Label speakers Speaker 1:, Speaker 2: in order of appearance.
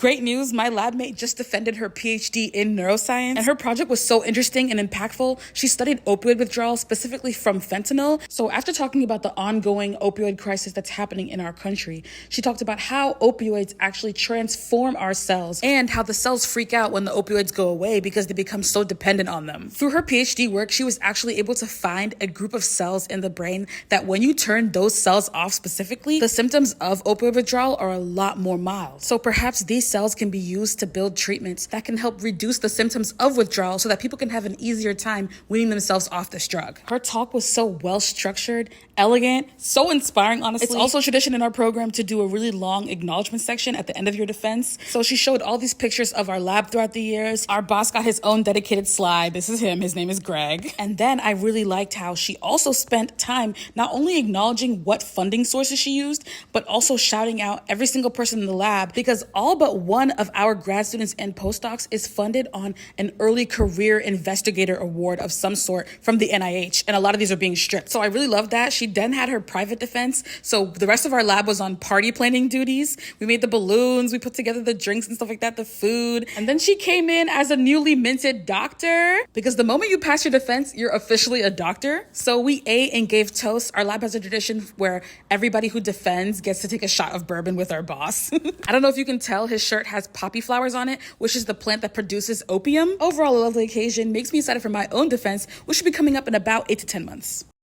Speaker 1: Great news, my lab mate just defended her PhD in neuroscience, and her project was so interesting and impactful. She studied opioid withdrawal, specifically from fentanyl. So after talking about the ongoing opioid crisis that's happening in our country, she talked about how opioids actually transform our cells and how the cells freak out when the opioids go away because they become so dependent on them. Through her PhD work, she was actually able to find a group of cells in the brain that when you turn those cells off specifically, the symptoms of opioid withdrawal are a lot more mild. So perhaps these cells can be used to build treatments that can help reduce the symptoms of withdrawal so that people can have an easier time weaning themselves off this drug. Her talk was so well structured, elegant, so inspiring, honestly. It's also tradition in our program to do a really long acknowledgement section at the end of your defense. So she showed all these pictures of our lab throughout the years. Our boss got his own dedicated slide. This is him. His name is Greg. And then I really liked how she also spent time not only acknowledging what funding sources she used, but also shouting out every single person in the lab, because all but one of our grad students and postdocs is funded on an early career investigator award of some sort from the NIH, and a lot of these are being stripped. So I really love that. She then had her private defense, so the rest of our lab was on party planning duties. We made the balloons, we put together the drinks and stuff like that, the food, and then she came in as a newly minted doctor, because the moment you pass your defense, you're officially a doctor. So we ate and gave toasts. Our lab has a tradition where everybody who defends gets to take a shot of bourbon with our boss. I don't know if you can tell, his shirt has poppy flowers on it, which is the plant that produces opium. Overall, a lovely occasion. Makes me excited for my own defense, which should be coming up in about 8 to 10 months.